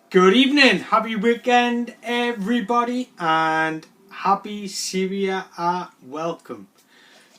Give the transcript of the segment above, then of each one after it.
Good evening, happy weekend everybody, and happy SerieA welcome.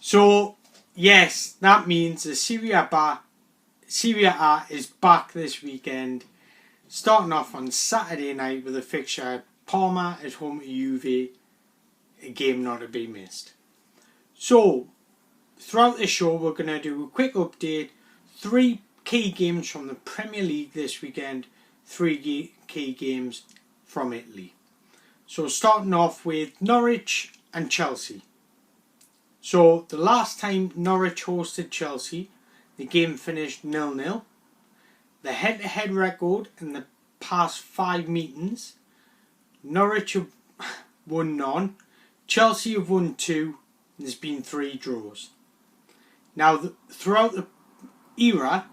So yes, that means the SerieA is back this weekend, starting off on Saturday night with a fixture at Parma at home to Juve, a game not to be missed. So throughout the show we're going to do a quick update, 3 key games from the Premier League this weekend, 3 key games from Italy. So starting off with Norwich and Chelsea. So the last time Norwich hosted Chelsea, the game finished 0-0. The head-to-head record in the past 5 meetings, Norwich have won none, Chelsea have won 2, and there's been 3 draws. Now throughout the era,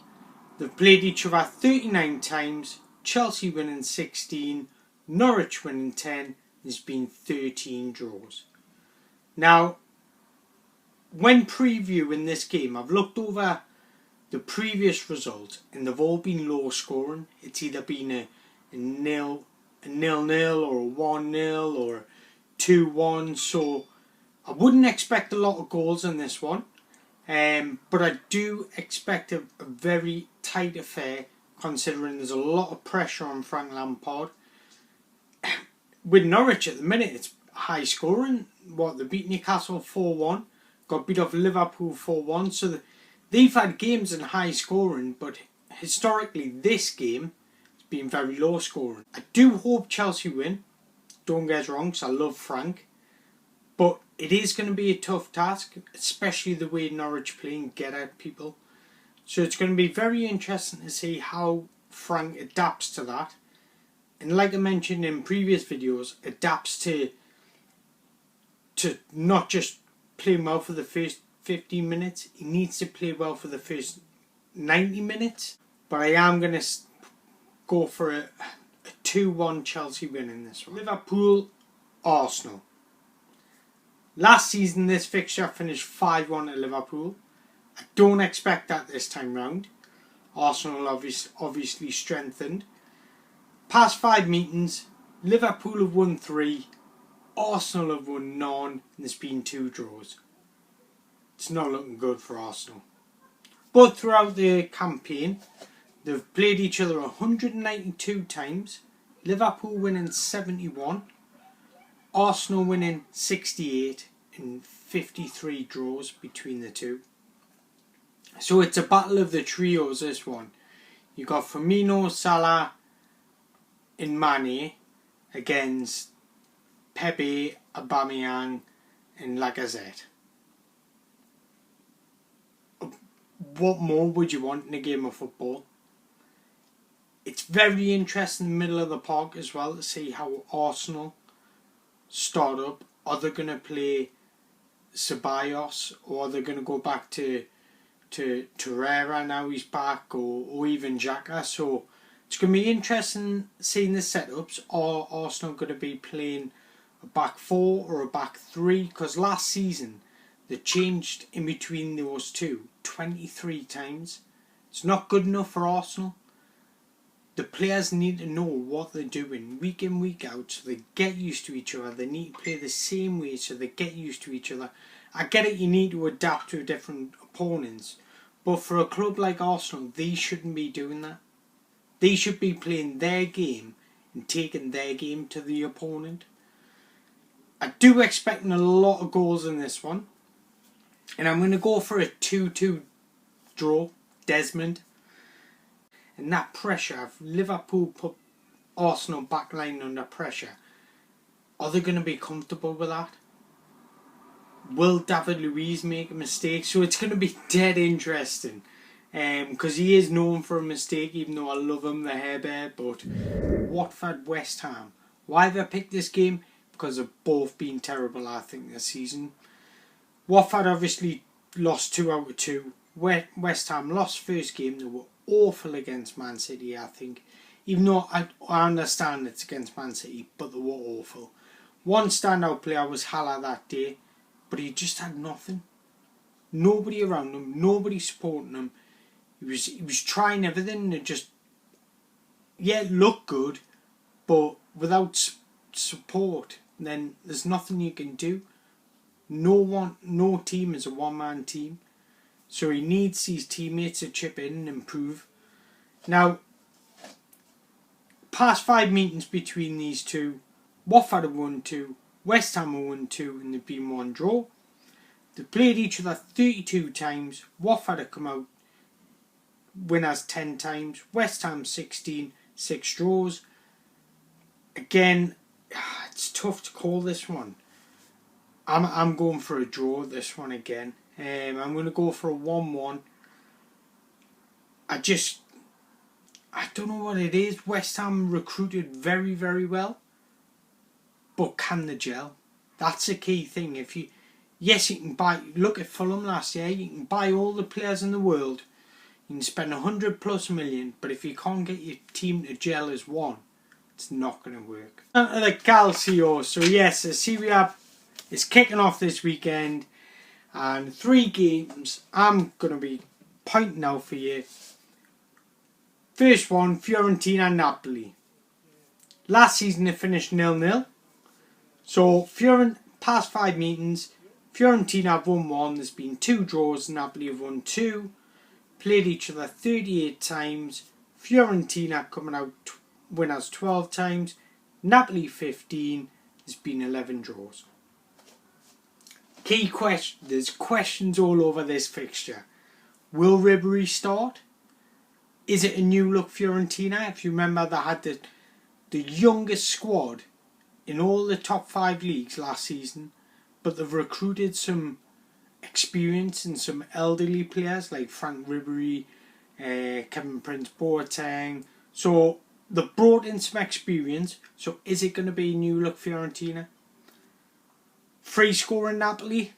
they've played each other 39 times, Chelsea winning 16, Norwich winning 10, there's been 13 draws. Now, when previewing this game, I've looked over the previous results and they've all been low scoring. It's either been a 0-0 or a 1-0 or a 2-1, so I wouldn't expect a lot of goals in this one. But I do expect a very tight affair, considering there's a lot of pressure on Frank Lampard. With Norwich at the minute, it's high scoring. They beat Newcastle 4-1, got beat off Liverpool 4-1, so they've had games in high scoring, but historically this game has been very low scoring. I do hope Chelsea win, don't get us wrong, because I love Frank, but it is going to be a tough task, especially the way Norwich play and get at people. So it's going to be very interesting to see how Frank adapts to that. And like I mentioned in previous videos, adapts to not just playing well for the first 15 minutes. He needs to play well for the first 90 minutes. But I am going to go for a 2-1 Chelsea win in this one. Liverpool, Arsenal. Last season this fixture finished 5-1 at Liverpool. I don't expect that this time round. Arsenal obviously strengthened. Past 5 meetings, Liverpool have won 3, Arsenal have won none, and there's been 2 draws. It's not looking good for Arsenal. But throughout the campaign, they've played each other 192 times, Liverpool winning 71, Arsenal winning 68, and 53 draws between the two. So it's a battle of the trios, this one. You've got Firmino, Salah and Mane against Pepe, Aubameyang and Lacazette. What more would you want in a game of football? It's very interesting in the middle of the park as well to see how Arsenal start up. Are they going to play Ceballos, or are they going to go back to Torreira now he's back, or even Xhaka? So it's going to be interesting seeing the setups. Are Arsenal going to be playing a back 4 or a back 3? Because last season they changed in between those two 23 times. It's not good enough for Arsenal. The players need to know what they're doing week in, week out, so they get used to each other. They need to play the same way so they get used to each other. I get it, you need to adapt to different opponents, but for a club like Arsenal, they shouldn't be doing that. They should be playing their game and taking their game to the opponent. I do expect a lot of goals in this one, and I'm going to go for a 2-2 draw, Desmond. And that pressure, if Liverpool put Arsenal backline under pressure, are they going to be comfortable with that? Will David Luiz make a mistake? So it's going to be dead interesting. Because he is known for a mistake, even though I love him, the hair bear. But Watford, West Ham. Why have I picked this game? Because they've both been terrible, I think, this season. Watford obviously lost 2 out of 2. West Ham lost first game. They were awful against Man City, I think. Even though I understand it's against Man City, but they were awful. One standout player was Haller that day, but he just had nothing. Nobody around him, nobody supporting him. He was trying everything to just, look good, but without support, then there's nothing you can do. No team is a one-man team, so he needs his teammates to chip in and improve. Now, past 5 meetings between these two, Watford have won 2, West Ham have won 2, and there've been 1 draw. They've played each other 32 times. Watford have come out winners 10 times. West Ham 16, 6 draws. Again, it's tough to call this one. I'm going for a draw this one again. I'm going to go for a 1-1. I don't know what it is. West Ham recruited very, very well, but can they gel? That's a key thing. Yes, you can buy. Look at Fulham last year. You can buy all the players in the world. You can spend 100+ million, but if you can't get your team to gel as one, it's not going to work. On to the Calcio. So yes, the Serie A is kicking off this weekend, and 3 games I'm going to be pointing out for you. First one, Fiorentina Napoli. Last season they finished 0-0. So past 5 meetings, Fiorentina have won 1. There's been 2 draws. Napoli have won 2. Played each other 38 times. Fiorentina coming out winners 12 times. Napoli 15. There's been 11 draws. Key question. There's questions all over this fixture. Will Ribery start? Is it a new look Fiorentina? If you remember, they had the youngest squad in all the top 5 leagues last season, but they've recruited some experience and some elderly players like Frank Ribery, Kevin Prince Boateng. So they've brought in some experience. So is it going to be a new look Fiorentina? Free scoring Napoli?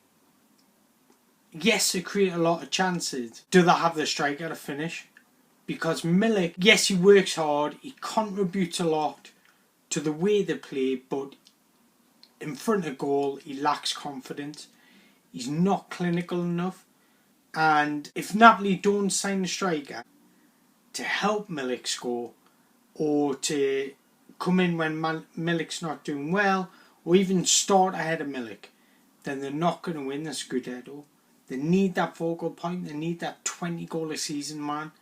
Yes, they create a lot of chances. Do they have the striker to finish? Because Milik, yes, he works hard, he contributes a lot to the way they play, but in front of goal, he lacks confidence. He's not clinical enough. And if Napoli don't sign a striker to help Milik score, or to come in when Milik's not doing well, or even start ahead of Milik, then they're not going to win the Scudetto. They need that focal point, they need that 20 goal a season man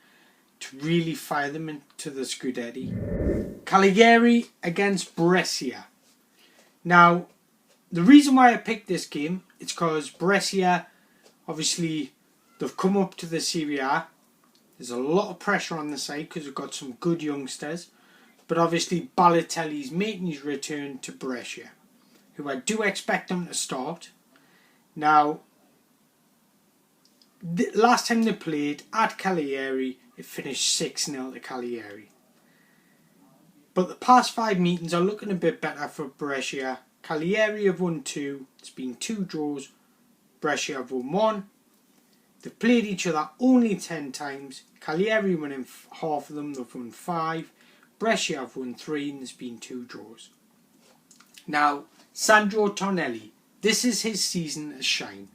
to really fire them into the Scudetti. Cagliari against Brescia. Now, the reason why I picked this game is because Brescia, obviously, they've come up to the Serie A. There's a lot of pressure on the side because they've got some good youngsters. But obviously, Balotelli's making his return to Brescia, who I do expect them to start. Now, the last time they played at Cagliari, it finished 6-0 to Cagliari. But the past 5 meetings are looking a bit better for Brescia. Cagliari have won 2. It's been 2 draws. Brescia have won 1. They've played each other only 10 times. Cagliari winning half of them. They've won 5. Brescia have won 3, and there's been 2 draws. Now, Sandro Tonelli. This is his season to shine.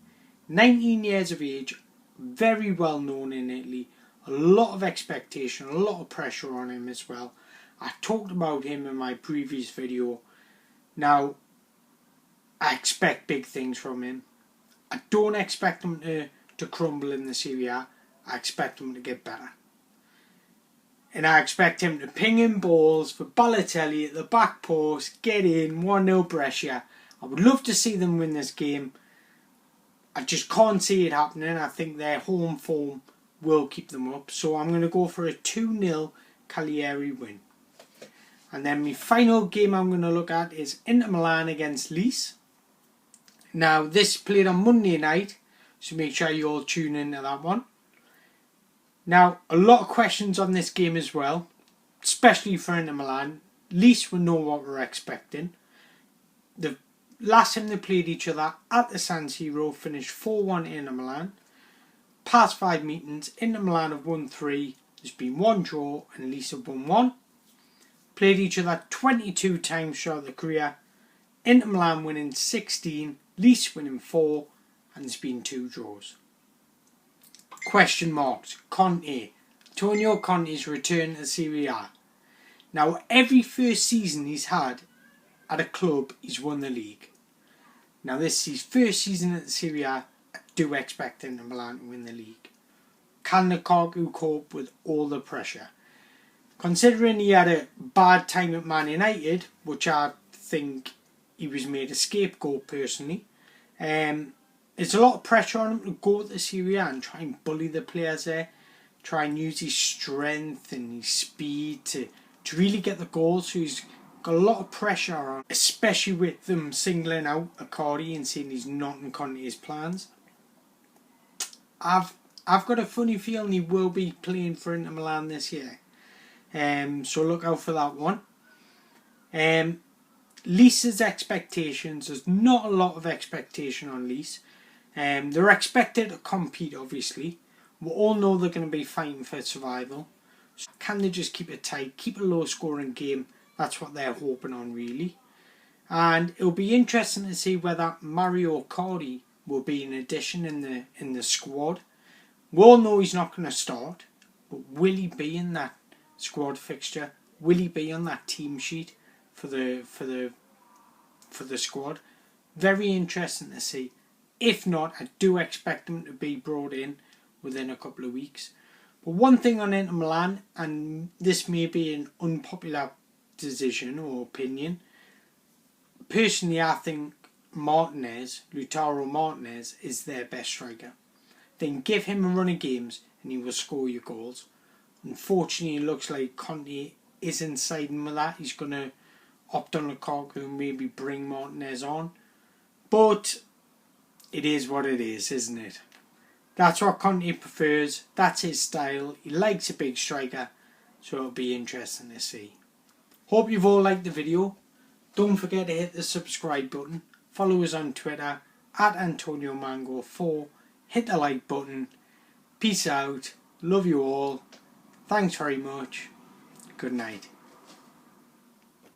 19 years of age. Very well known in Italy. A lot of expectation, a lot of pressure on him as well. I talked about him in my previous video. Now, I expect big things from him. I don't expect him to crumble in the Serie A. I expect him to get better. And I expect him to ping in balls for Balotelli at the back post, get in, 1-0 Brescia. I would love to see them win this game. I just can't see it happening. I think their home form will keep them up. So I'm going to go for a 2-0 Cagliari win. And then my final game I'm going to look at is Inter Milan against Lecce. Now, this played on Monday night, so make sure you all tune into that one. Now, a lot of questions on this game as well, especially for Inter Milan. Lecce will know what we're expecting. The last time they played each other at the San Siro finished 4-1 Inter Milan. Past 5 meetings, Inter Milan have won 3. There's been 1 draw and Lecce have won 1. Played each other 22 times throughout the career. Inter Milan winning 16, Lecce winning 4, and there's been 2 draws. Question marks. Conte. Antonio Conte's return to Serie A. Now, every first season he's had at a club, he's won the league. Now, this is his first season at the Serie A. I do expect Inter Milan to win the league. Can Lukaku cope with all the pressure? Considering he had a bad time at Man United, which I think he was made a scapegoat personally, there's a lot of pressure on him to go to the Serie A and try and bully the players there, try and use his strength and his speed to really get the goals. So he's got a lot of pressure on, especially with them singling out Icardi and saying he's not in Conte's plans. I've got a funny feeling he will be playing for Inter Milan this year. So look out for that one. Lisa's expectations, there's not a lot of expectation on Lisa. They're expected to compete, obviously. We all know they're going to be fighting for survival. So can they just keep it tight, keep a low scoring game? That's what they're hoping on, really. And it'll be interesting to see whether Mario Icardi will be an addition in the squad. We all know he's not going to start, but will he be in that squad fixture? Will he be on that team sheet for the squad? Very interesting to see. If not, I do expect him to be brought in within a couple of weeks. But one thing on Inter Milan, and this may be an unpopular decision or opinion, personally I think Lautaro Martinez is their best striker. Then give him a run of games and he will score your goals. Unfortunately, it looks like Conte isn't siding with that. He's going to opt on Lukaku and maybe bring Martinez on. But it is what it is, isn't it? That's what Conte prefers. That's his style. He likes a big striker. So it'll be interesting to see. Hope you've all liked the video. Don't forget to hit the subscribe button. Follow us on Twitter @AntonioMango4. Hit the like button. Peace out. Love you all. Thanks very much. Good night.